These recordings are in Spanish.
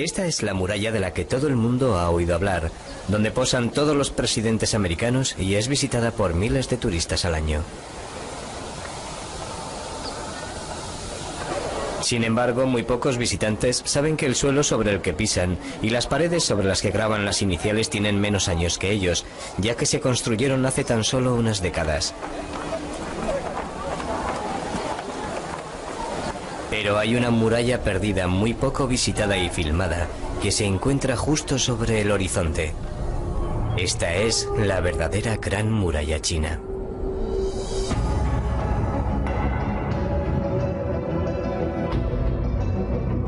Esta es la muralla de la que todo el mundo ha oído hablar, donde posan todos los presidentes americanos y es visitada por miles de turistas al año. Sin embargo, muy pocos visitantes saben que el suelo sobre el que pisan y las paredes sobre las que graban las iniciales tienen menos años que ellos, ya que se construyeron hace tan solo unas décadas. Pero hay una muralla perdida, muy poco visitada y filmada, que se encuentra justo sobre el horizonte. Esta es la verdadera Gran Muralla China.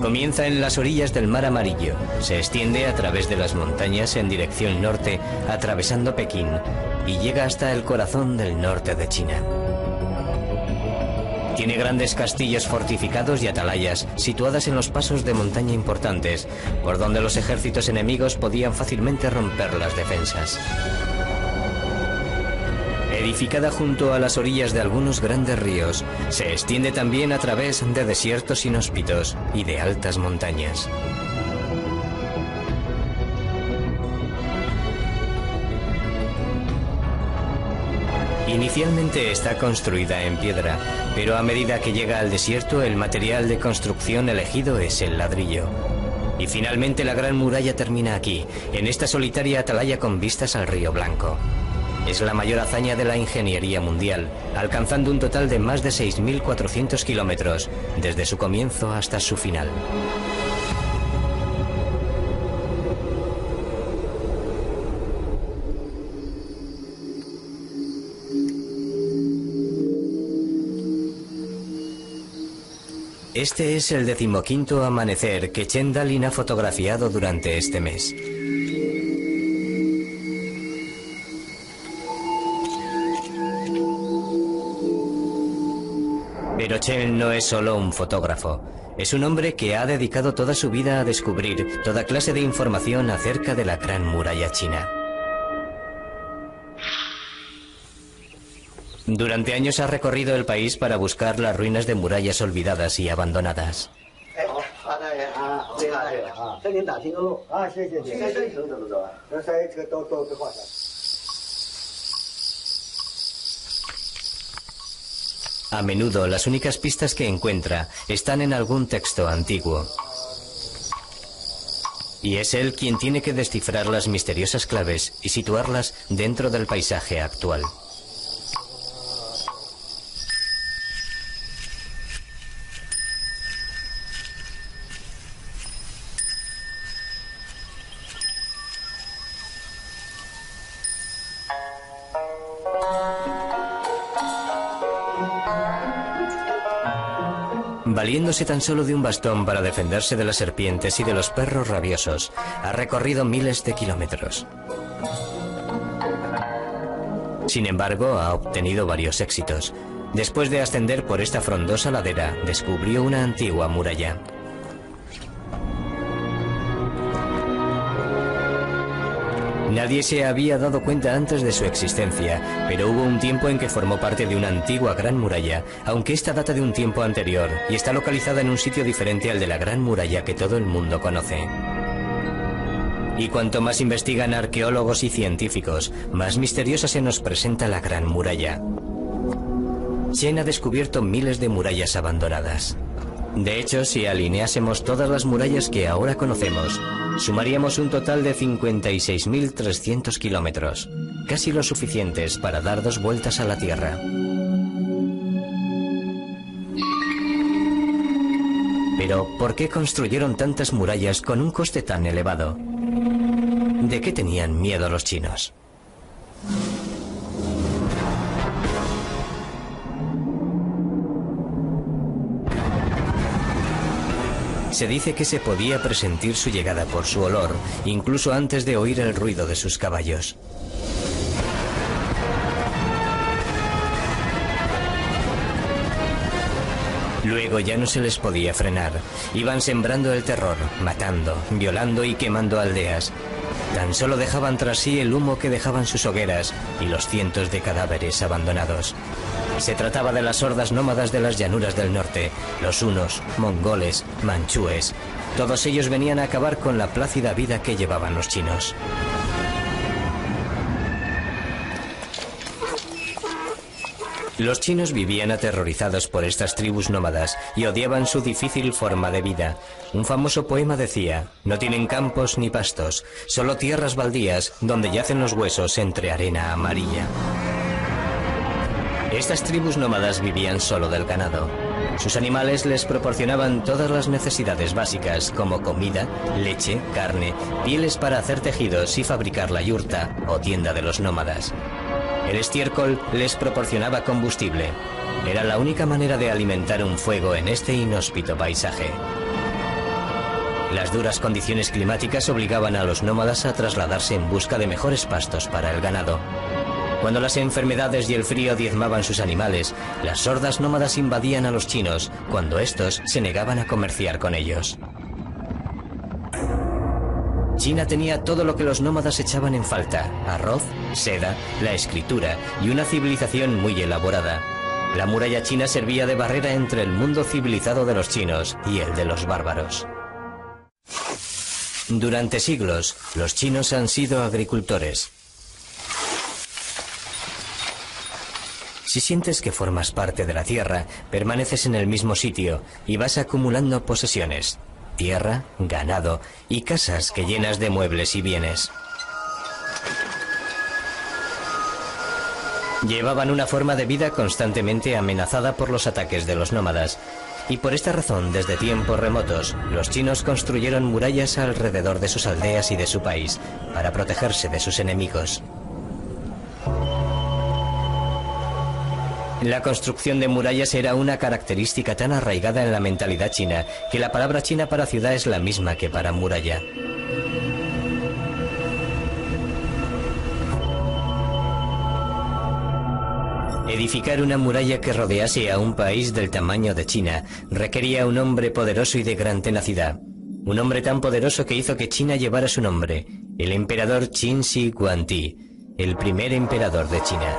Comienza en las orillas del Mar Amarillo, se extiende a través de las montañas en dirección norte, atravesando Pekín, y llega hasta el corazón del norte de China. Tiene grandes castillos fortificados y atalayas situadas en los pasos de montaña importantes, por donde los ejércitos enemigos podían fácilmente romper las defensas. Edificada junto a las orillas de algunos grandes ríos, se extiende también a través de desiertos inhóspitos y de altas montañas. Inicialmente está construida en piedra, pero a medida que llega al desierto, el material de construcción elegido es el ladrillo. Y finalmente la Gran Muralla termina aquí, en esta solitaria atalaya con vistas al Río Blanco. Es la mayor hazaña de la ingeniería mundial, alcanzando un total de más de 6.400 kilómetros, desde su comienzo hasta su final. Este es el 15º amanecer que Chen Dalin ha fotografiado durante este mes. Pero Chen no es solo un fotógrafo. Es un hombre que ha dedicado toda su vida a descubrir toda clase de información acerca de la Gran Muralla China. Durante años ha recorrido el país para buscar las ruinas de murallas olvidadas y abandonadas. A menudo las únicas pistas que encuentra están en algún texto antiguo. Y es él quien tiene que descifrar las misteriosas claves y situarlas dentro del paisaje actual. Valiéndose tan solo de un bastón para defenderse de las serpientes y de los perros rabiosos, ha recorrido miles de kilómetros. Sin embargo, ha obtenido varios éxitos. Después de ascender por esta frondosa ladera, descubrió una antigua muralla. Nadie se había dado cuenta antes de su existencia, pero hubo un tiempo en que formó parte de una antigua Gran Muralla, aunque esta data de un tiempo anterior y está localizada en un sitio diferente al de la Gran Muralla que todo el mundo conoce. Y cuanto más investigan arqueólogos y científicos, más misteriosa se nos presenta la Gran Muralla. Chen ha descubierto miles de murallas abandonadas. De hecho, si alineásemos todas las murallas que ahora conocemos, sumaríamos un total de 56.300 kilómetros, casi lo suficientes para dar 2 vueltas a la Tierra. Pero, ¿por qué construyeron tantas murallas con un coste tan elevado? ¿De qué tenían miedo los chinos? Se dice que se podía presentir su llegada por su olor, incluso antes de oír el ruido de sus caballos. Luego ya no se les podía frenar. Iban sembrando el terror, matando, violando y quemando aldeas. Tan solo dejaban tras sí el humo que dejaban sus hogueras y los cientos de cadáveres abandonados. Se trataba de las hordas nómadas de las llanuras del norte, los hunos, mongoles, manchúes. Todos ellos venían a acabar con la plácida vida que llevaban los chinos. Los chinos vivían aterrorizados por estas tribus nómadas y odiaban su difícil forma de vida. Un famoso poema decía: no tienen campos ni pastos, solo tierras baldías donde yacen los huesos entre arena amarilla. Estas tribus nómadas vivían solo del ganado. Sus animales les proporcionaban todas las necesidades básicas como comida, leche, carne, pieles para hacer tejidos y fabricar la yurta o tienda de los nómadas. El estiércol les proporcionaba combustible. Era la única manera de alimentar un fuego en este inhóspito paisaje. Las duras condiciones climáticas obligaban a los nómadas a trasladarse en busca de mejores pastos para el ganado. Cuando las enfermedades y el frío diezmaban sus animales, las hordas nómadas invadían a los chinos, cuando estos se negaban a comerciar con ellos. China tenía todo lo que los nómadas echaban en falta: arroz, seda, la escritura y una civilización muy elaborada. La muralla china servía de barrera entre el mundo civilizado de los chinos y el de los bárbaros. Durante siglos, los chinos han sido agricultores. Si sientes que formas parte de la tierra, permaneces en el mismo sitio y vas acumulando posesiones: tierra, ganado y casas que llenas de muebles y bienes. Llevaban una forma de vida constantemente amenazada por los ataques de los nómadas, y por esta razón, desde tiempos remotos, los chinos construyeron murallas alrededor de sus aldeas y de su país, para protegerse de sus enemigos. La construcción de murallas era una característica tan arraigada en la mentalidad china que la palabra china para ciudad es la misma que para muralla. Edificar una muralla que rodease a un país del tamaño de China requería un hombre poderoso y de gran tenacidad. Un hombre tan poderoso que hizo que China llevara su nombre: el emperador Qin Shi Huangdi, el primer emperador de China.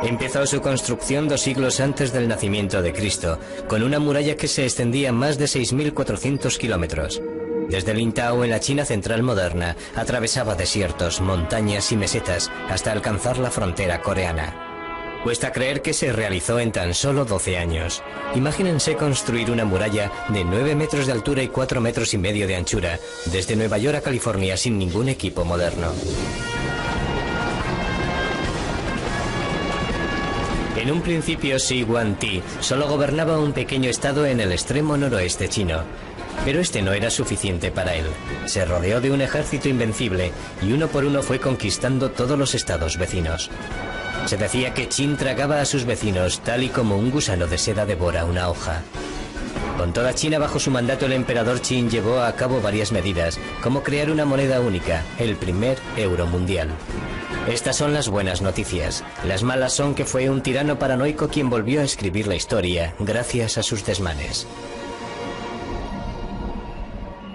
Empezó su construcción 2 siglos antes del nacimiento de Cristo, con una muralla que se extendía más de 6.400 kilómetros. Desde Lintao, en la China central moderna, atravesaba desiertos, montañas y mesetas hasta alcanzar la frontera coreana. Cuesta creer que se realizó en tan solo 12 años. Imagínense construir una muralla de 9 metros de altura y 4,5 metros de anchura, desde Nueva York a California sin ningún equipo moderno. En un principio, Shi Huangdi solo gobernaba un pequeño estado en el extremo noroeste chino. Pero este no era suficiente para él. Se rodeó de un ejército invencible y uno por uno fue conquistando todos los estados vecinos. Se decía que Qin tragaba a sus vecinos tal y como un gusano de seda devora una hoja. Con toda China bajo su mandato, el emperador Qin llevó a cabo varias medidas, como crear una moneda única, el primer euro mundial. Estas son las buenas noticias. Las malas son que fue un tirano paranoico quien volvió a escribir la historia, gracias a sus desmanes.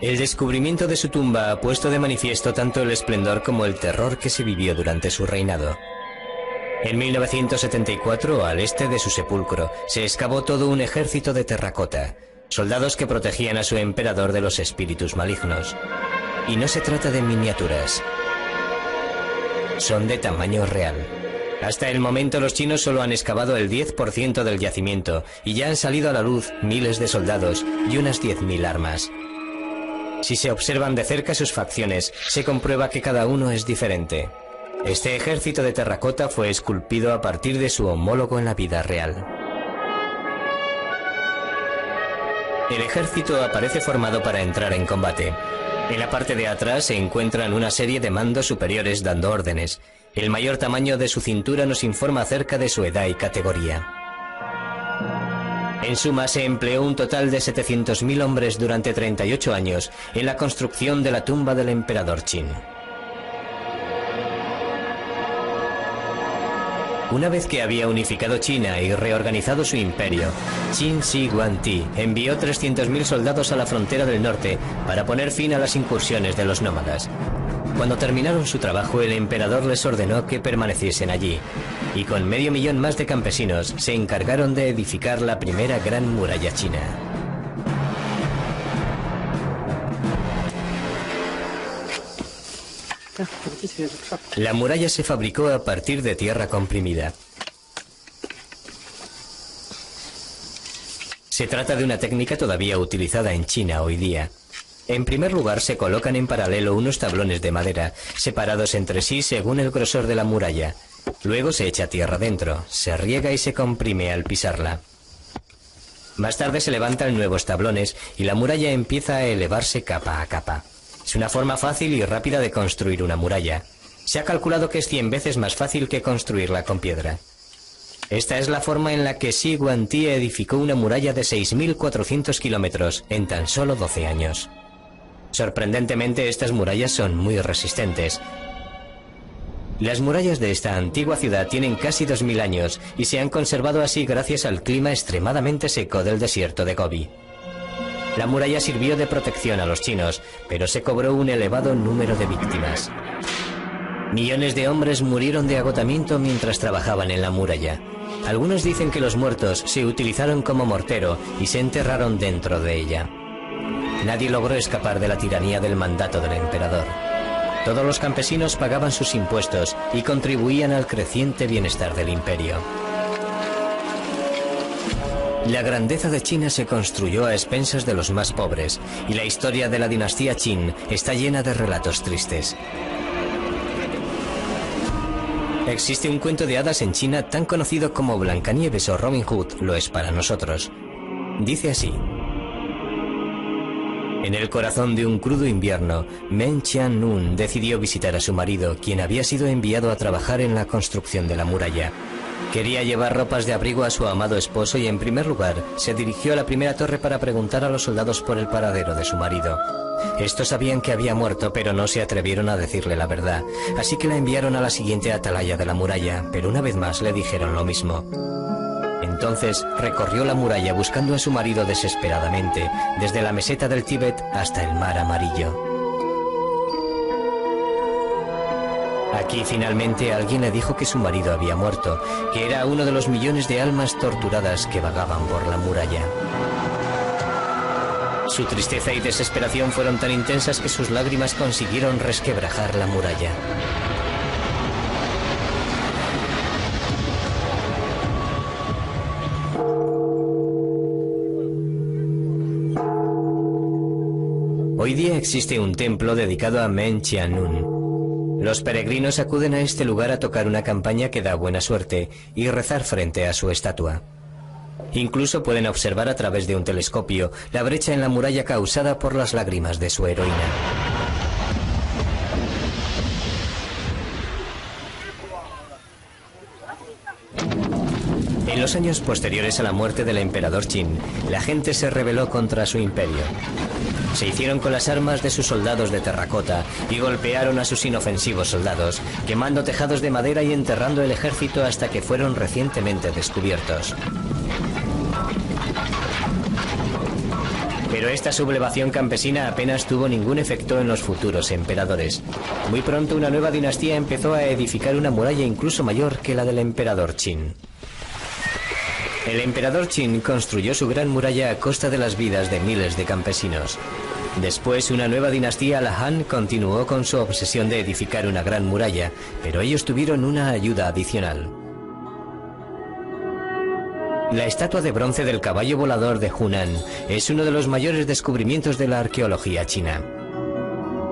El descubrimiento de su tumba ha puesto de manifiesto tanto el esplendor como el terror que se vivió durante su reinado. En 1974, al este de su sepulcro, se excavó todo un ejército de terracota, soldados que protegían a su emperador de los espíritus malignos. Y no se trata de miniaturas. Son de tamaño real. Hasta el momento los chinos solo han excavado el 10% del yacimiento y ya han salido a la luz miles de soldados y unas 10.000 armas. Si se observan de cerca sus facciones, se comprueba que cada uno es diferente. Este ejército de terracota fue esculpido a partir de su homólogo en la vida real. El ejército aparece formado para entrar en combate. En la parte de atrás se encuentran una serie de mandos superiores dando órdenes. El mayor tamaño de su cintura nos informa acerca de su edad y categoría. En suma, se empleó un total de 700.000 hombres durante 38 años en la construcción de la tumba del emperador Qin. Una vez que había unificado China y reorganizado su imperio, Qin Shi Huangdi envió 300.000 soldados a la frontera del norte para poner fin a las incursiones de los nómadas. Cuando terminaron su trabajo, el emperador les ordenó que permaneciesen allí, y con 500.000 más de campesinos se encargaron de edificar la primera gran muralla china. La muralla se fabricó a partir de tierra comprimida. Se trata de una técnica todavía utilizada en China hoy día. En primer lugar, se colocan en paralelo unos tablones de madera, separados entre sí según el grosor de la muralla. Luego se echa tierra dentro, se riega y se comprime al pisarla. Más tarde se levantan nuevos tablones y la muralla empieza a elevarse capa a capa. Es una forma fácil y rápida de construir una muralla. Se ha calculado que es 100 veces más fácil que construirla con piedra. Esta es la forma en la que Xi Guangti edificó una muralla de 6.400 kilómetros en tan solo 12 años. Sorprendentemente, estas murallas son muy resistentes. Las murallas de esta antigua ciudad tienen casi 2.000 años y se han conservado así gracias al clima extremadamente seco del desierto de Gobi. La muralla sirvió de protección a los chinos, pero se cobró un elevado número de víctimas. Millones de hombres murieron de agotamiento mientras trabajaban en la muralla. Algunos dicen que los muertos se utilizaron como mortero y se enterraron dentro de ella. Nadie logró escapar de la tiranía del mandato del emperador. Todos los campesinos pagaban sus impuestos y contribuían al creciente bienestar del imperio. La grandeza de China se construyó a expensas de los más pobres, y la historia de la dinastía Qin está llena de relatos tristes. Existe un cuento de hadas en China tan conocido como Blancanieves o Robin Hood lo es para nosotros. Dice así: en el corazón de un crudo invierno, Meng Qianlun decidió visitar a su marido, quien había sido enviado a trabajar en la construcción de la muralla. Quería llevar ropas de abrigo a su amado esposo y en primer lugar se dirigió a la primera torre para preguntar a los soldados por el paradero de su marido. Estos sabían que había muerto, pero no se atrevieron a decirle la verdad, así que la enviaron a la siguiente atalaya de la muralla, pero una vez más le dijeron lo mismo. Entonces recorrió la muralla buscando a su marido desesperadamente, desde la meseta del Tíbet hasta el mar amarillo. Aquí finalmente alguien le dijo que su marido había muerto, que era uno de los millones de almas torturadas que vagaban por la muralla. Su tristeza y desesperación fueron tan intensas que sus lágrimas consiguieron resquebrajar la muralla. Hoy día existe un templo dedicado a Meng Qianlun. Los peregrinos acuden a este lugar a tocar una campaña que da buena suerte y rezar frente a su estatua. Incluso pueden observar a través de un telescopio la brecha en la muralla causada por las lágrimas de su heroína. En los años posteriores a la muerte del emperador Qin, la gente se rebeló contra su imperio. Se hicieron con las armas de sus soldados de terracota y golpearon a sus inofensivos soldados, quemando tejados de madera y enterrando el ejército hasta que fueron recientemente descubiertos. Pero esta sublevación campesina apenas tuvo ningún efecto en los futuros emperadores. Muy pronto una nueva dinastía empezó a edificar una muralla incluso mayor que la del emperador Qin. El emperador Qin construyó su gran muralla a costa de las vidas de miles de campesinos. Después, una nueva dinastía, la Han, continuó con su obsesión de edificar una gran muralla, pero ellos tuvieron una ayuda adicional. La estatua de bronce del caballo volador de Hunan es uno de los mayores descubrimientos de la arqueología china.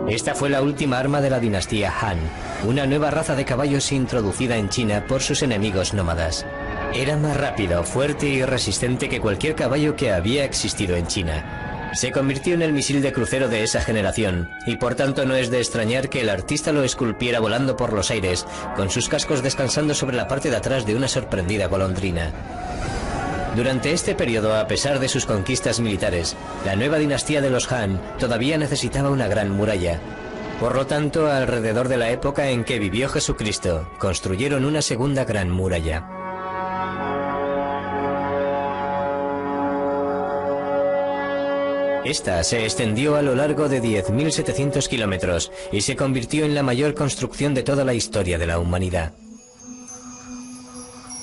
Esta fue la última arma de la dinastía Han, una nueva raza de caballos introducida en China por sus enemigos nómadas. Era más rápido, fuerte y resistente que cualquier caballo que había existido en China. Se convirtió en el misil de crucero de esa generación, y por tanto no es de extrañar que el artista lo esculpiera volando por los aires, con sus cascos descansando sobre la parte de atrás de una sorprendida golondrina. Durante este periodo, a pesar de sus conquistas militares, la nueva dinastía de los Han todavía necesitaba una gran muralla. Por lo tanto, alrededor de la época en que vivió Jesucristo, construyeron una segunda gran muralla. Esta se extendió a lo largo de 10.700 kilómetros y se convirtió en la mayor construcción de toda la historia de la humanidad.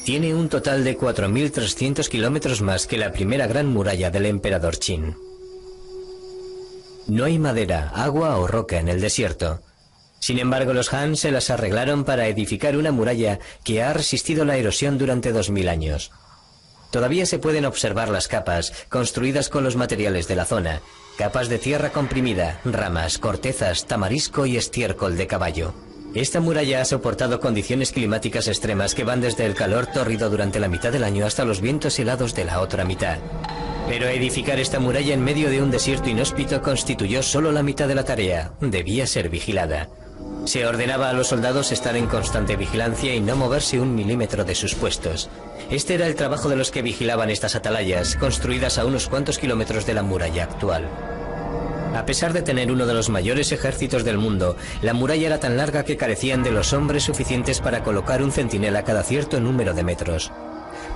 Tiene un total de 4.300 kilómetros más que la primera gran muralla del emperador Qin. No hay madera, agua o roca en el desierto. Sin embargo, los Han se las arreglaron para edificar una muralla que ha resistido la erosión durante 2000 años. Todavía se pueden observar las capas, construidas con los materiales de la zona, capas de tierra comprimida, ramas, cortezas, tamarisco y estiércol de caballo. Esta muralla ha soportado condiciones climáticas extremas que van desde el calor tórrido durante la mitad del año hasta los vientos helados de la otra mitad. Pero edificar esta muralla en medio de un desierto inhóspito constituyó solo la mitad de la tarea. Debía ser vigilada. Se ordenaba a los soldados estar en constante vigilancia y no moverse un milímetro de sus puestos. Este era el trabajo de los que vigilaban estas atalayas, construidas a unos cuantos kilómetros de la muralla actual. A pesar de tener uno de los mayores ejércitos del mundo, la muralla era tan larga que carecían de los hombres suficientes para colocar un centinela cada cierto número de metros.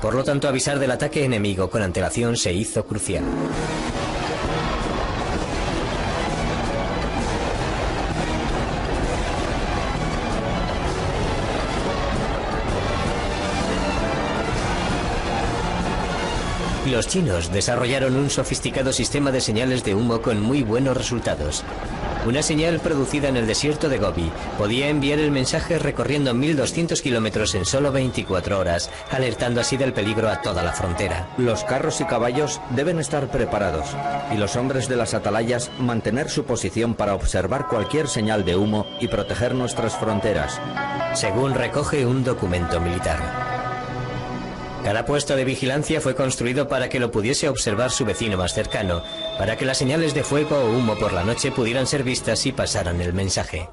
Por lo tanto, avisar del ataque enemigo con antelación se hizo crucial. Los chinos desarrollaron un sofisticado sistema de señales de humo con muy buenos resultados. Una señal producida en el desierto de Gobi podía enviar el mensaje recorriendo 1200 kilómetros en solo 24 horas, alertando así del peligro a toda la frontera. Los carros y caballos deben estar preparados y los hombres de las atalayas mantener su posición para observar cualquier señal de humo y proteger nuestras fronteras, según recoge un documento militar. Cada puesto de vigilancia fue construido para que lo pudiese observar su vecino más cercano, para que las señales de fuego o humo por la noche pudieran ser vistas y pasaran el mensaje.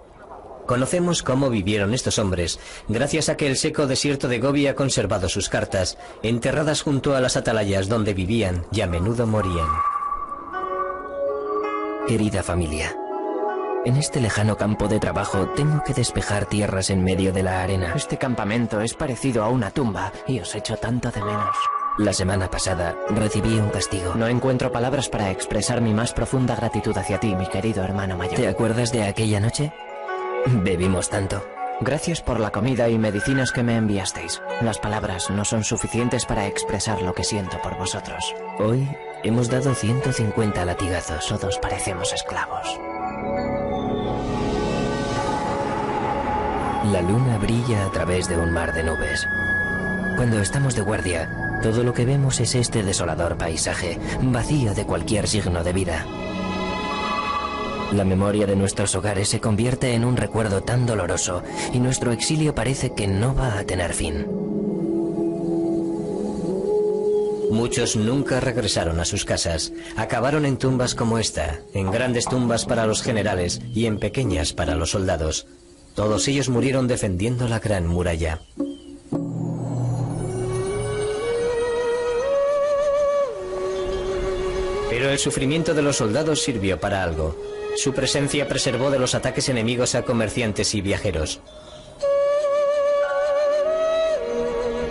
Conocemos cómo vivieron estos hombres, gracias a que el seco desierto de Gobi ha conservado sus cartas, enterradas junto a las atalayas donde vivían y a menudo morían. Querida familia, en este lejano campo de trabajo tengo que despejar tierras en medio de la arena. Este campamento es parecido a una tumba y os echo tanto de menos. La semana pasada recibí un castigo. No encuentro palabras para expresar mi más profunda gratitud hacia ti, mi querido hermano mayor. ¿Te acuerdas de aquella noche? Bebimos tanto. Gracias por la comida y medicinas que me enviasteis. Las palabras no son suficientes para expresar lo que siento por vosotros. Hoy hemos dado 150 latigazos. Todos parecemos esclavos. La luna brilla a través de un mar de nubes. Cuando estamos de guardia, todo lo que vemos es este desolador paisaje, vacío de cualquier signo de vida. La memoria de nuestros hogares se convierte en un recuerdo tan doloroso y nuestro exilio parece que no va a tener fin. Muchos nunca regresaron a sus casas. Acabaron en tumbas como esta, en grandes tumbas para los generales y en pequeñas para los soldados. Todos ellos murieron defendiendo la gran muralla. Pero el sufrimiento de los soldados sirvió para algo. Su presencia preservó de los ataques enemigos a comerciantes y viajeros.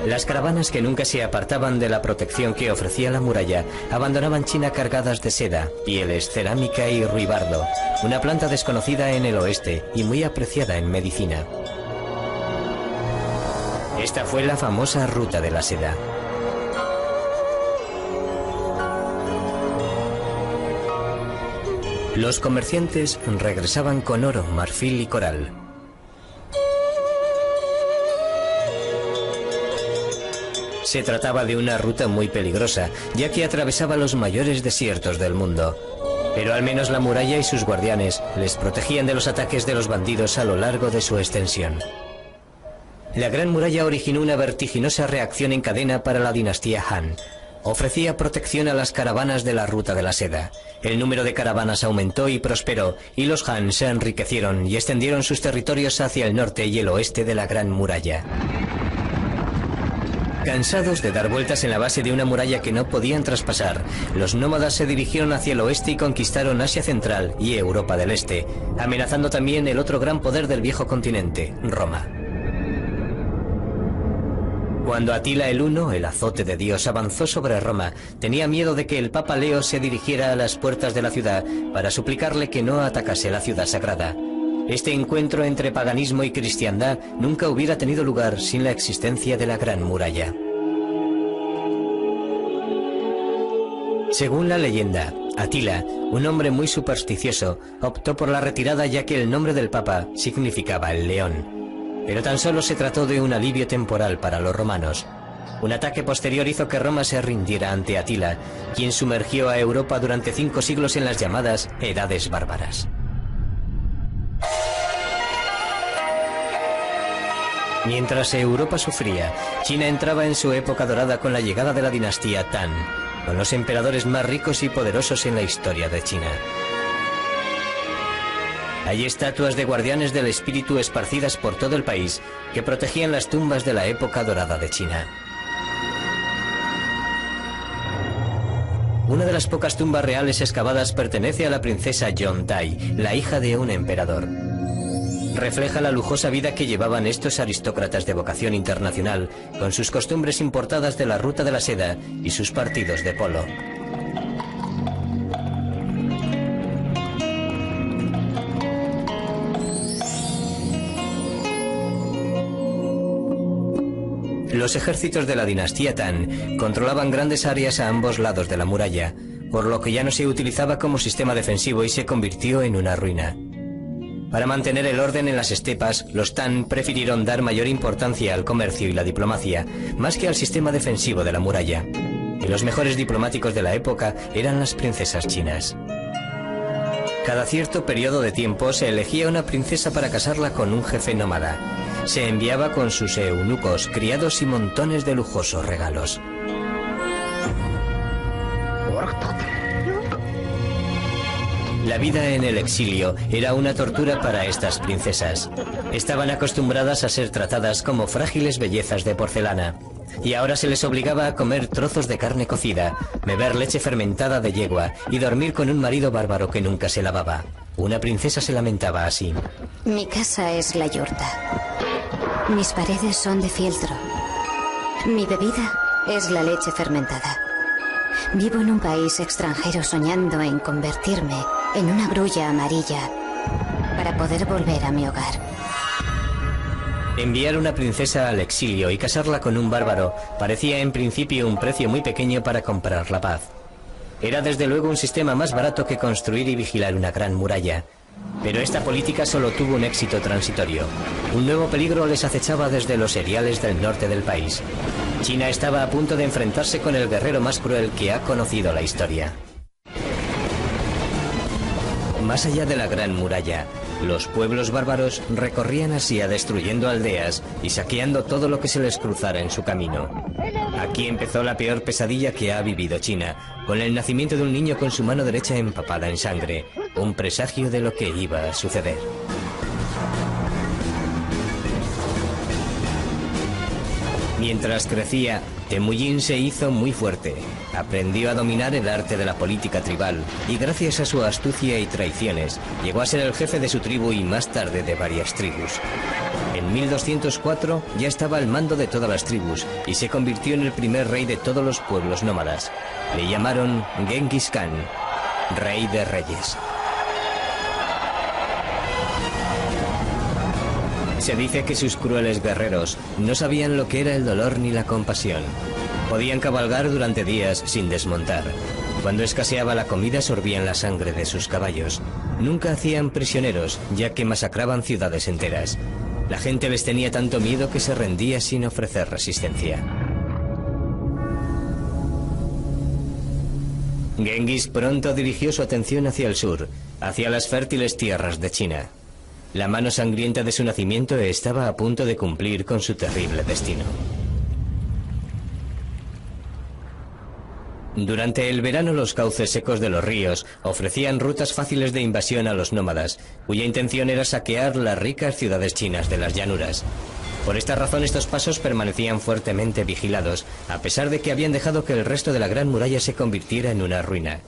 Las caravanas que nunca se apartaban de la protección que ofrecía la muralla abandonaban China cargadas de seda, pieles, cerámica y ruibardo, una planta desconocida en el oeste y muy apreciada en medicina. Esta fue la famosa ruta de la seda. Los comerciantes regresaban con oro, marfil y coral. Se trataba de una ruta muy peligrosa, ya que atravesaba los mayores desiertos del mundo. Pero al menos la muralla y sus guardianes les protegían de los ataques de los bandidos a lo largo de su extensión. La Gran Muralla originó una vertiginosa reacción en cadena para la dinastía Han. Ofrecía protección a las caravanas de la ruta de la seda. El número de caravanas aumentó y prosperó, y los Han se enriquecieron y extendieron sus territorios hacia el norte y el oeste de la Gran Muralla. Cansados de dar vueltas en la base de una muralla que no podían traspasar, los nómadas se dirigieron hacia el oeste y conquistaron Asia Central y Europa del Este, amenazando también el otro gran poder del viejo continente, Roma. Cuando Atila el Huno, el azote de Dios, avanzó sobre Roma, tenía miedo de que el Papa Leo se dirigiera a las puertas de la ciudad para suplicarle que no atacase la ciudad sagrada. Este encuentro entre paganismo y cristiandad nunca hubiera tenido lugar sin la existencia de la Gran Muralla. Según la leyenda, Atila, un hombre muy supersticioso, optó por la retirada ya que el nombre del Papa significaba el león. Pero tan solo se trató de un alivio temporal para los romanos. Un ataque posterior hizo que Roma se rindiera ante Atila, quien sumergió a Europa durante 5 siglos en las llamadas Edades Bárbaras. Mientras Europa sufría, China entraba en su época dorada con la llegada de la dinastía Tang, con los emperadores más ricos y poderosos en la historia de China. Hay estatuas de guardianes del espíritu esparcidas por todo el país que protegían las tumbas de la época dorada de China. Una de las pocas tumbas reales excavadas pertenece a la princesa Yontai, la hija de un emperador. Refleja la lujosa vida que llevaban estos aristócratas de vocación internacional, con sus costumbres importadas de la ruta de la seda y sus partidos de polo. Los ejércitos de la dinastía Tang controlaban grandes áreas a ambos lados de la muralla, por lo que ya no se utilizaba como sistema defensivo y se convirtió en una ruina. Para mantener el orden en las estepas, los Tang prefirieron dar mayor importancia al comercio y la diplomacia, más que al sistema defensivo de la muralla. Y los mejores diplomáticos de la época eran las princesas chinas. Cada cierto periodo de tiempo se elegía una princesa para casarla con un jefe nómada. Se enviaba con sus eunucos, criados y montones de lujosos regalos. La vida en el exilio era una tortura para estas princesas. Estaban acostumbradas a ser tratadas como frágiles bellezas de porcelana, y ahora se les obligaba a comer trozos de carne cocida, beber leche fermentada de yegua y dormir con un marido bárbaro que nunca se lavaba. Una princesa se lamentaba así. Mi casa es la yurta. Mis paredes son de fieltro. Mi bebida es la leche fermentada. Vivo en un país extranjero soñando en convertirme en una grulla amarilla para poder volver a mi hogar. Enviar una princesa al exilio y casarla con un bárbaro parecía en principio un precio muy pequeño para comprar la paz. Era desde luego un sistema más barato que construir y vigilar una gran muralla. Pero esta política solo tuvo un éxito transitorio. Un nuevo peligro les acechaba desde los eriales del norte del país. China estaba a punto de enfrentarse con el guerrero más cruel que ha conocido la historia. Más allá de la Gran Muralla, los pueblos bárbaros recorrían Asia destruyendo aldeas y saqueando todo lo que se les cruzara en su camino. Aquí empezó la peor pesadilla que ha vivido China, con el nacimiento de un niño con su mano derecha empapada en sangre, un presagio de lo que iba a suceder. Mientras crecía, Temujin se hizo muy fuerte. Aprendió a dominar el arte de la política tribal y gracias a su astucia y traiciones llegó a ser el jefe de su tribu y más tarde de varias tribus. En 1204 ya estaba al mando de todas las tribus y se convirtió en el primer rey de todos los pueblos nómadas. Le llamaron Genghis Khan, rey de reyes. Se dice que sus crueles guerreros no sabían lo que era el dolor ni la compasión. Podían cabalgar durante días sin desmontar. Cuando escaseaba la comida sorbían la sangre de sus caballos. Nunca hacían prisioneros, ya que masacraban ciudades enteras. La gente les tenía tanto miedo que se rendía sin ofrecer resistencia. Genghis pronto dirigió su atención hacia el sur, hacia las fértiles tierras de China. La mano sangrienta de su nacimiento estaba a punto de cumplir con su terrible destino. Durante el verano los cauces secos de los ríos ofrecían rutas fáciles de invasión a los nómadas, cuya intención era saquear las ricas ciudades chinas de las llanuras. Por esta razón estos pasos permanecían fuertemente vigilados, a pesar de que habían dejado que el resto de la Gran Muralla se convirtiera en una ruina.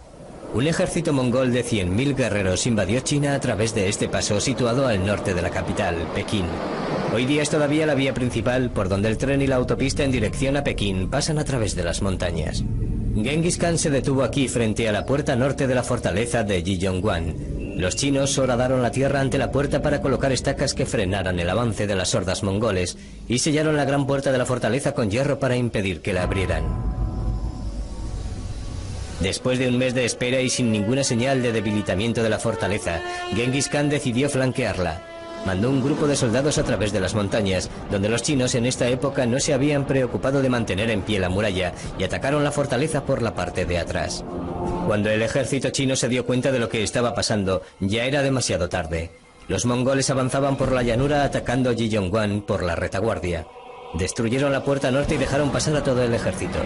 Un ejército mongol de 100.000 guerreros invadió China a través de este paso situado al norte de la capital, Pekín. Hoy día es todavía la vía principal por donde el tren y la autopista en dirección a Pekín pasan a través de las montañas. Genghis Khan se detuvo aquí frente a la puerta norte de la fortaleza de Jijongguan. Los chinos horadaron la tierra ante la puerta para colocar estacas que frenaran el avance de las hordas mongoles y sellaron la gran puerta de la fortaleza con hierro para impedir que la abrieran. Después de un mes de espera y sin ninguna señal de debilitamiento de la fortaleza, Genghis Khan decidió flanquearla. Mandó un grupo de soldados a través de las montañas, donde los chinos en esta época no se habían preocupado de mantener en pie la muralla, y atacaron la fortaleza por la parte de atrás. Cuando el ejército chino se dio cuenta de lo que estaba pasando, ya era demasiado tarde. Los mongoles avanzaban por la llanura atacando Jijongguan por la retaguardia. Destruyeron la puerta norte y dejaron pasar a todo el ejército.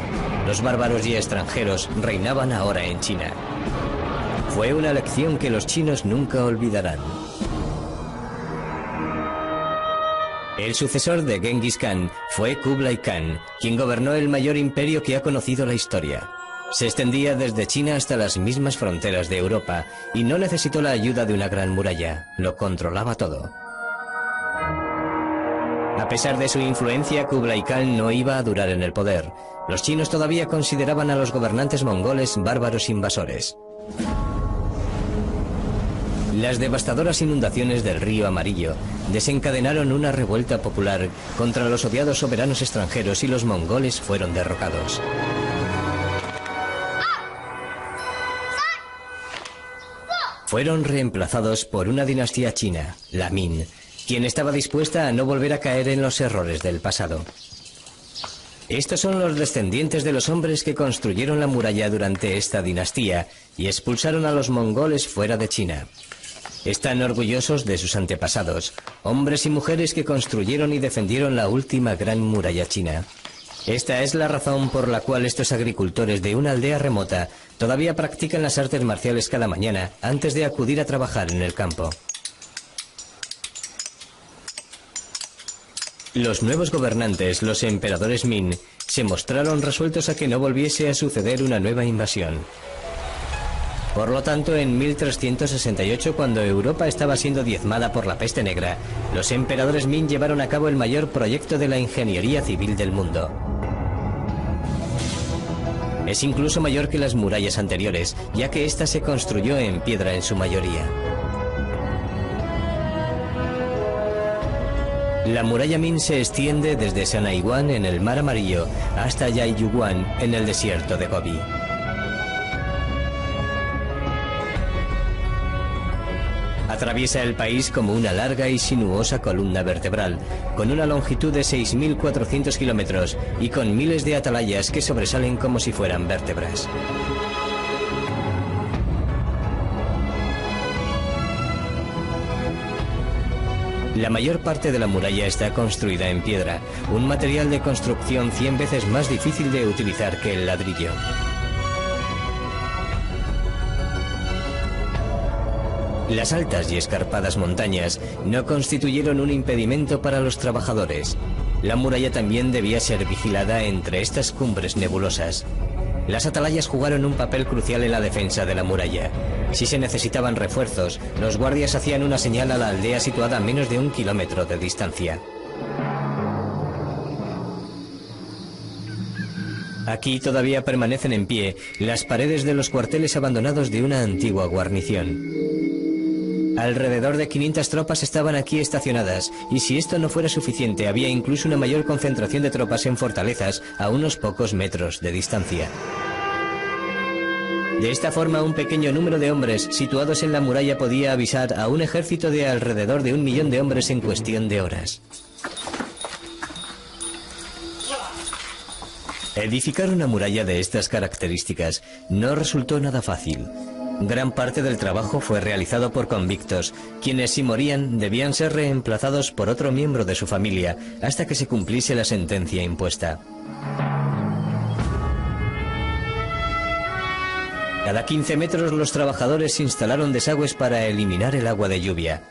Los bárbaros y extranjeros reinaban ahora en China. Fue una lección que los chinos nunca olvidarán. El sucesor de Genghis Khan fue Kublai Khan, quien gobernó el mayor imperio que ha conocido la historia. Se extendía desde China hasta las mismas fronteras de Europa y no necesitó la ayuda de una gran muralla, lo controlaba todo. A pesar de su influencia, Kublai Khan no iba a durar en el poder. Los chinos todavía consideraban a los gobernantes mongoles bárbaros invasores. Las devastadoras inundaciones del río Amarillo desencadenaron una revuelta popular contra los odiados soberanos extranjeros y los mongoles fueron derrocados. Fueron reemplazados por una dinastía china, la Min, quien estaba dispuesta a no volver a caer en los errores del pasado. Estos son los descendientes de los hombres que construyeron la muralla durante esta dinastía y expulsaron a los mongoles fuera de China. Están orgullosos de sus antepasados, hombres y mujeres que construyeron y defendieron la última gran muralla china. Esta es la razón por la cual estos agricultores de una aldea remota todavía practican las artes marciales cada mañana antes de acudir a trabajar en el campo. Los nuevos gobernantes, los emperadores Min, se mostraron resueltos a que no volviese a suceder una nueva invasión. Por lo tanto, en 1368, cuando Europa estaba siendo diezmada por la peste negra, los emperadores Min llevaron a cabo el mayor proyecto de la ingeniería civil del mundo. Es incluso mayor que las murallas anteriores, ya que ésta se construyó en piedra en su mayoría. La muralla Min se extiende desde Sanaiwan en el Mar Amarillo hasta Yaiyuguan en el desierto de Gobi. Atraviesa el país como una larga y sinuosa columna vertebral, con una longitud de 6.400 kilómetros y con miles de atalayas que sobresalen como si fueran vértebras. La mayor parte de la muralla está construida en piedra, un material de construcción 100 veces más difícil de utilizar que el ladrillo. Las altas y escarpadas montañas no constituyeron un impedimento para los trabajadores. La muralla también debía ser vigilada entre estas cumbres nebulosas. Las atalayas jugaron un papel crucial en la defensa de la muralla. Si se necesitaban refuerzos, los guardias hacían una señal a la aldea situada a menos de 1 kilómetro de distancia. Aquí todavía permanecen en pie las paredes de los cuarteles abandonados de una antigua guarnición. Alrededor de 500 tropas estaban aquí estacionadas, y si esto no fuera suficiente, había incluso una mayor concentración de tropas en fortalezas a unos pocos metros de distancia. De esta forma, un pequeño número de hombres situados en la muralla podía avisar a un ejército de alrededor de 1 millón de hombres en cuestión de horas. Edificar una muralla de estas características no resultó nada fácil. Gran parte del trabajo fue realizado por convictos, quienes si morían debían ser reemplazados por otro miembro de su familia hasta que se cumpliese la sentencia impuesta. Cada 15 metros los trabajadores instalaron desagües para eliminar el agua de lluvia.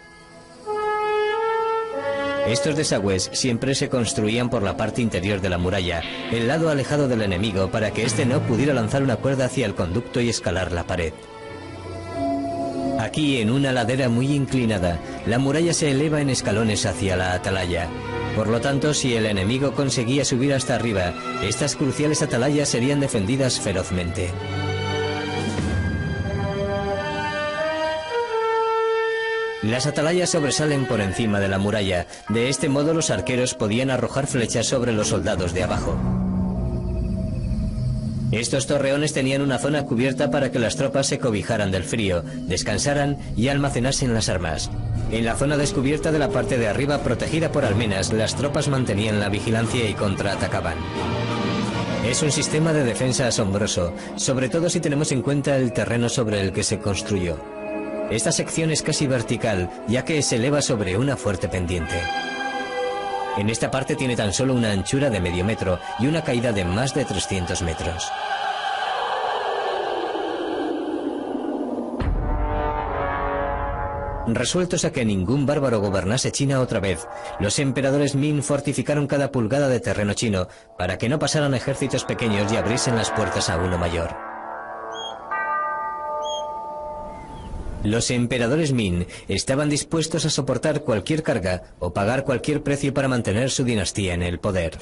Estos desagües siempre se construían por la parte interior de la muralla, el lado alejado del enemigo, para que éste no pudiera lanzar una cuerda hacia el conducto y escalar la pared. Aquí, en una ladera muy inclinada, la muralla se eleva en escalones hacia la atalaya. Por lo tanto, si el enemigo conseguía subir hasta arriba, estas cruciales atalayas serían defendidas ferozmente. Las atalayas sobresalen por encima de la muralla. De este modo los arqueros podían arrojar flechas sobre los soldados de abajo. Estos torreones tenían una zona cubierta para que las tropas se cobijaran del frío, descansaran y almacenasen las armas. En la zona descubierta de la parte de arriba, protegida por almenas, las tropas mantenían la vigilancia y contraatacaban. Es un sistema de defensa asombroso, sobre todo si tenemos en cuenta el terreno sobre el que se construyó. Esta sección es casi vertical, ya que se eleva sobre una fuerte pendiente. En esta parte tiene tan solo una anchura de medio metro y una caída de más de 300 metros. Resueltos a que ningún bárbaro gobernase China otra vez, los emperadores Ming fortificaron cada pulgada de terreno chino para que no pasaran ejércitos pequeños y abriesen las puertas a uno mayor. Los emperadores Ming estaban dispuestos a soportar cualquier carga o pagar cualquier precio para mantener su dinastía en el poder.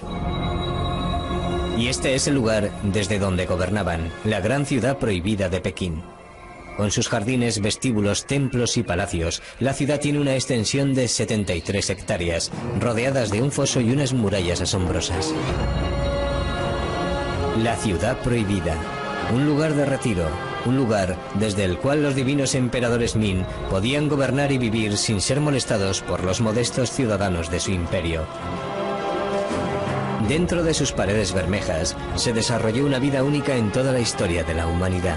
Y este es el lugar desde donde gobernaban, la gran ciudad prohibida de Pekín. Con sus jardines, vestíbulos, templos y palacios, la ciudad tiene una extensión de 73 hectáreas, rodeadas de un foso y unas murallas asombrosas. La ciudad prohibida, un lugar de retiro, un lugar desde el cual los divinos emperadores Ming podían gobernar y vivir sin ser molestados por los modestos ciudadanos de su imperio. Dentro de sus paredes bermejas se desarrolló una vida única en toda la historia de la humanidad.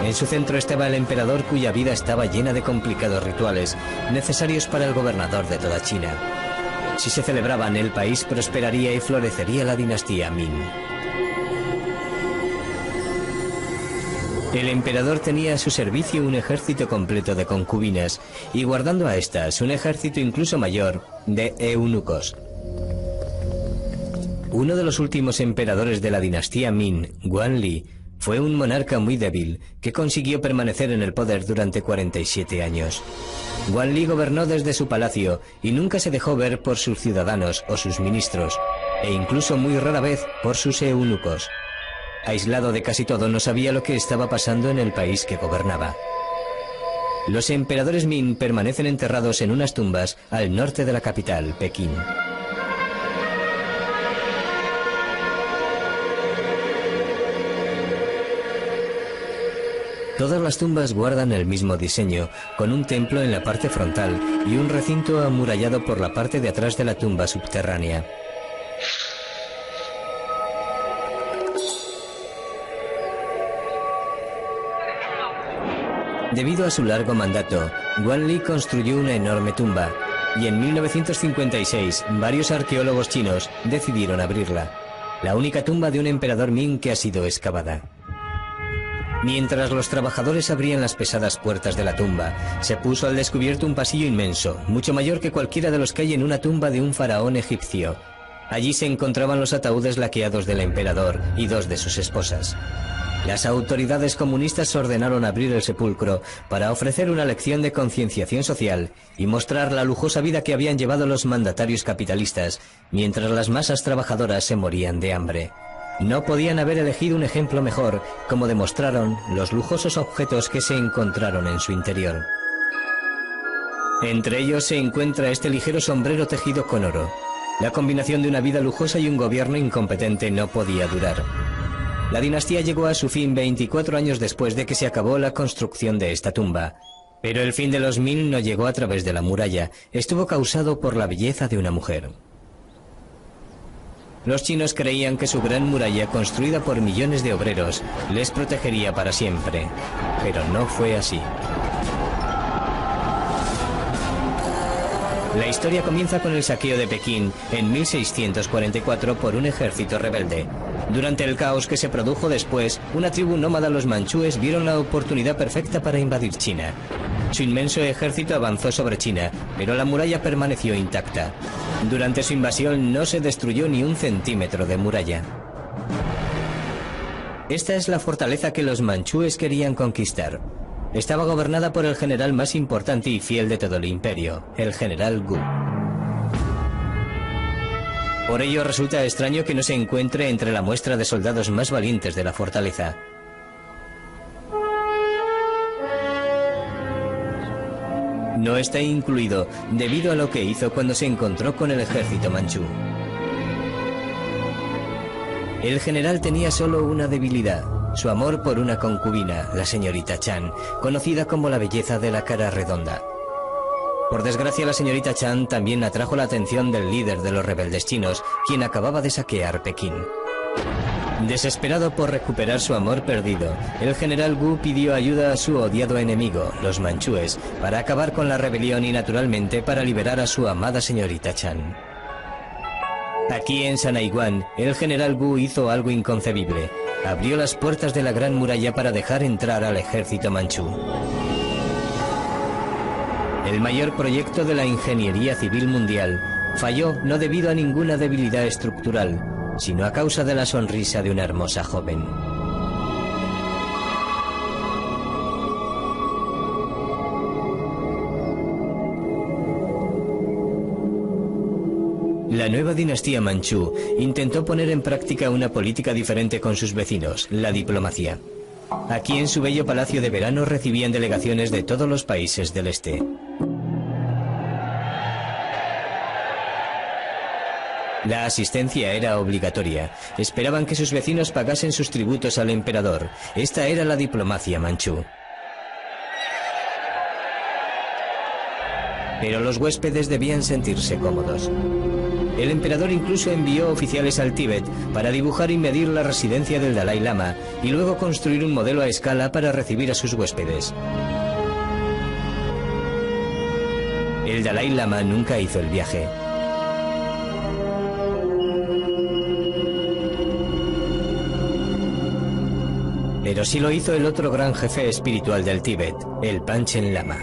En su centro estaba el emperador, cuya vida estaba llena de complicados rituales necesarios para el gobernador de toda China. Si se celebraban, el país prosperaría y florecería la dinastía Ming. El emperador tenía a su servicio un ejército completo de concubinas y, guardando a estas, un ejército incluso mayor de eunucos. Uno de los últimos emperadores de la dinastía Ming, Guanli, fue un monarca muy débil que consiguió permanecer en el poder durante 47 años. Guanli gobernó desde su palacio y nunca se dejó ver por sus ciudadanos o sus ministros, e incluso muy rara vez por sus eunucos. Aislado de casi todo, no sabía lo que estaba pasando en el país que gobernaba. Los emperadores Ming permanecen enterrados en unas tumbas al norte de la capital, Pekín. Todas las tumbas guardan el mismo diseño, con un templo en la parte frontal y un recinto amurallado por la parte de atrás de la tumba subterránea. Debido a su largo mandato, Guanli construyó una enorme tumba, y en 1956 varios arqueólogos chinos decidieron abrirla, la única tumba de un emperador Ming que ha sido excavada. Mientras los trabajadores abrían las pesadas puertas de la tumba, se puso al descubierto un pasillo inmenso, mucho mayor que cualquiera de los que hay en una tumba de un faraón egipcio. Allí se encontraban los ataúdes laqueados del emperador y dos de sus esposas. Las autoridades comunistas ordenaron abrir el sepulcro para ofrecer una lección de concienciación social y mostrar la lujosa vida que habían llevado los mandatarios capitalistas, mientras las masas trabajadoras se morían de hambre. No podían haber elegido un ejemplo mejor, como demostraron los lujosos objetos que se encontraron en su interior. Entre ellos se encuentra este ligero sombrero tejido con oro. La combinación de una vida lujosa y un gobierno incompetente no podía durar. La dinastía llegó a su fin 24 años después de que se acabó la construcción de esta tumba. Pero el fin de los Ming no llegó a través de la muralla, estuvo causado por la belleza de una mujer. Los chinos creían que su gran muralla, construida por millones de obreros, les protegería para siempre, pero no fue así. La historia comienza con el saqueo de Pekín en 1644 por un ejército rebelde. Durante el caos que se produjo después, una tribu nómada, los manchúes, vieron la oportunidad perfecta para invadir China. Su inmenso ejército avanzó sobre China, pero la muralla permaneció intacta. Durante su invasión no se destruyó ni un centímetro de muralla. Esta es la fortaleza que los manchúes querían conquistar. Estaba gobernada por el general más importante y fiel de todo el imperio, el general Gu. Por ello resulta extraño que no se encuentre entre la muestra de soldados más valientes de la fortaleza. No está incluido debido a lo que hizo cuando se encontró con el ejército manchú. El general tenía solo una debilidad, su amor por una concubina, la señorita Chan, conocida como la belleza de la cara redonda. Por desgracia, la señorita Chan también atrajo la atención del líder de los rebeldes chinos, quien acababa de saquear Pekín. Desesperado por recuperar su amor perdido, el general Gu pidió ayuda a su odiado enemigo, los manchúes, para acabar con la rebelión y naturalmente para liberar a su amada señorita Chan. Aquí en Sanaiguan, el general Gu hizo algo inconcebible. Abrió las puertas de la Gran Muralla para dejar entrar al ejército manchú. El mayor proyecto de la ingeniería civil mundial falló no debido a ninguna debilidad estructural, sino a causa de la sonrisa de una hermosa joven. La nueva dinastía manchú intentó poner en práctica una política diferente con sus vecinos, la diplomacia. Aquí en su bello palacio de verano recibían delegaciones de todos los países del este. La asistencia era obligatoria. Esperaban que sus vecinos pagasen sus tributos al emperador. Esta era la diplomacia manchú. Pero los huéspedes debían sentirse cómodos. El emperador incluso envió oficiales al Tíbet para dibujar y medir la residencia del Dalai Lama y luego construir un modelo a escala para recibir a sus huéspedes. El Dalai Lama nunca hizo el viaje. Pero sí lo hizo el otro gran jefe espiritual del Tíbet, el Panchen Lama.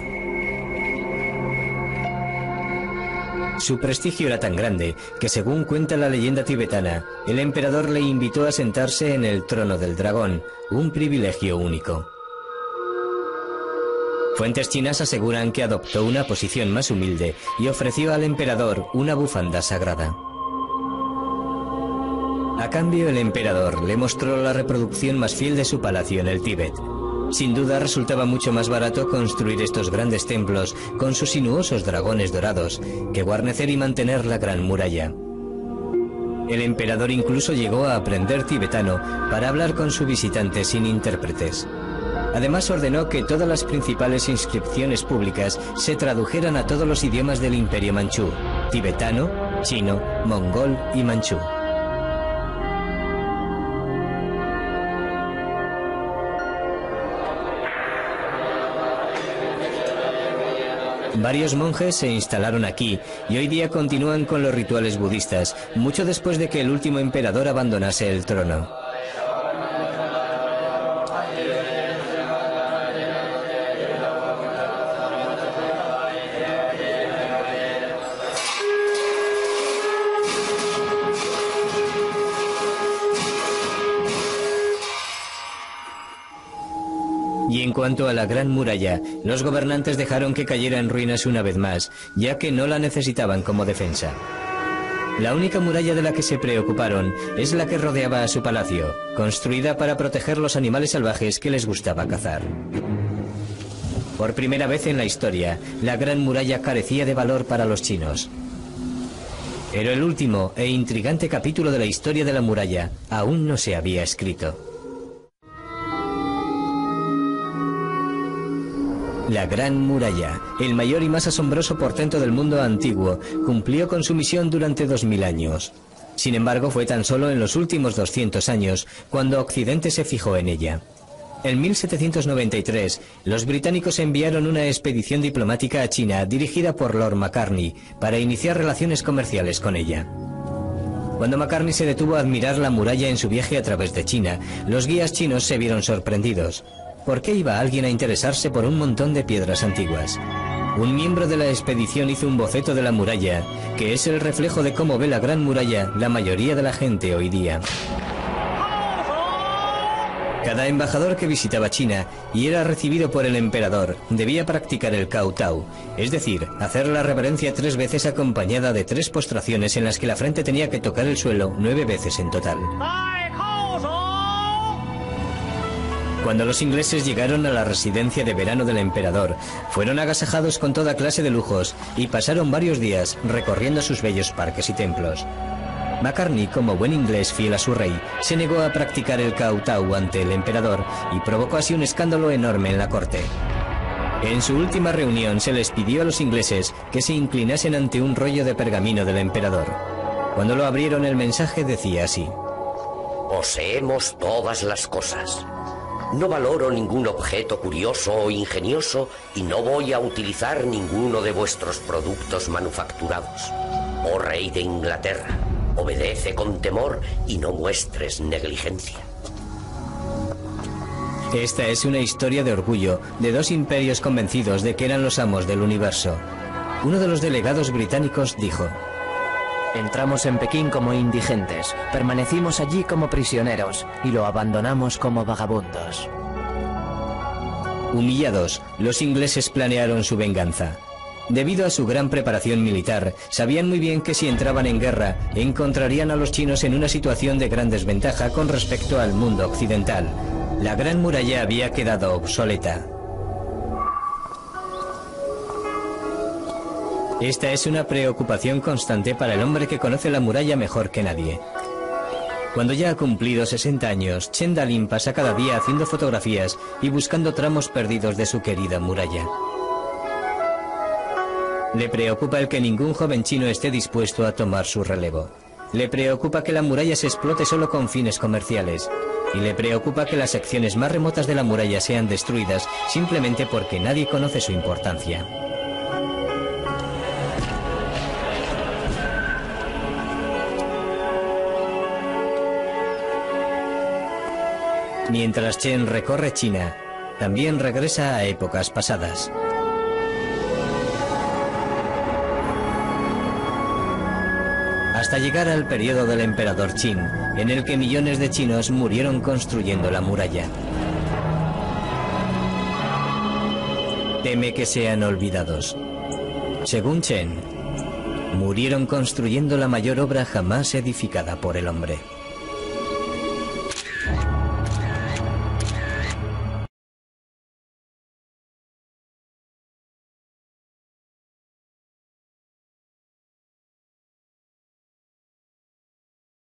Su prestigio era tan grande que, según cuenta la leyenda tibetana, el emperador le invitó a sentarse en el trono del dragón, un privilegio único. Fuentes chinas aseguran que adoptó una posición más humilde y ofreció al emperador una bufanda sagrada. A cambio, el emperador le mostró la reproducción más fiel de su palacio en el Tíbet. Sin duda resultaba mucho más barato construir estos grandes templos con sus sinuosos dragones dorados que guarnecer y mantener la Gran Muralla. El emperador incluso llegó a aprender tibetano para hablar con su visitante sin intérpretes. Además ordenó que todas las principales inscripciones públicas se tradujeran a todos los idiomas del Imperio Manchú: tibetano, chino, mongol y manchú. Varios monjes se instalaron aquí y hoy día continúan con los rituales budistas, mucho después de que el último emperador abandonase el trono. Y en cuanto a la Gran Muralla, los gobernantes dejaron que cayera en ruinas una vez más, ya que no la necesitaban como defensa. La única muralla de la que se preocuparon es la que rodeaba a su palacio, construida para proteger los animales salvajes que les gustaba cazar. Por primera vez en la historia, la Gran Muralla carecía de valor para los chinos. Pero el último e intrigante capítulo de la historia de la muralla aún no se había escrito. La Gran Muralla, el mayor y más asombroso portento del mundo antiguo, cumplió con su misión durante 2000 años. Sin embargo, fue tan solo en los últimos 200 años cuando Occidente se fijó en ella. En 1793, los británicos enviaron una expedición diplomática a China dirigida por Lord Macartney para iniciar relaciones comerciales con ella. Cuando Macartney se detuvo a admirar la muralla en su viaje a través de China, los guías chinos se vieron sorprendidos. ¿Por qué iba alguien a interesarse por un montón de piedras antiguas? Un miembro de la expedición hizo un boceto de la muralla, que es el reflejo de cómo ve la Gran Muralla la mayoría de la gente hoy día. Cada embajador que visitaba China y era recibido por el emperador debía practicar el kowtow, es decir, hacer la reverencia 3 veces acompañada de 3 postraciones en las que la frente tenía que tocar el suelo 9 veces en total. Cuando los ingleses llegaron a la residencia de verano del emperador, fueron agasajados con toda clase de lujos y pasaron varios días recorriendo sus bellos parques y templos. Macartney, como buen inglés fiel a su rey, se negó a practicar el kowtow ante el emperador y provocó así un escándalo enorme en la corte. En su última reunión se les pidió a los ingleses que se inclinasen ante un rollo de pergamino del emperador. Cuando lo abrieron, el mensaje decía así: Poseemos todas las cosas. No valoro ningún objeto curioso o ingenioso y no voy a utilizar ninguno de vuestros productos manufacturados. Oh rey de Inglaterra, obedece con temor y no muestres negligencia. Esta es una historia de orgullo de 2 imperios convencidos de que eran los amos del universo. Uno de los delegados británicos dijo: Entramos en Pekín como indigentes, permanecimos allí como prisioneros y lo abandonamos como vagabundos. Humillados, los ingleses planearon su venganza. Debido a su gran preparación militar, sabían muy bien que si entraban en guerra, encontrarían a los chinos en una situación de gran desventaja con respecto al mundo occidental. La Gran Muralla había quedado obsoleta. Esta es una preocupación constante para el hombre que conoce la muralla mejor que nadie. Cuando ya ha cumplido 60 años, Chen Dalin pasa cada día haciendo fotografías y buscando tramos perdidos de su querida muralla. Le preocupa el que ningún joven chino esté dispuesto a tomar su relevo. Le preocupa que la muralla se explote solo con fines comerciales. Y le preocupa que las secciones más remotas de la muralla sean destruidas simplemente porque nadie conoce su importancia. Mientras Chen recorre China, también regresa a épocas pasadas. Hasta llegar al periodo del emperador Qin, en el que millones de chinos murieron construyendo la muralla. Teme que sean olvidados. Según Chen, murieron construyendo la mayor obra jamás edificada por el hombre.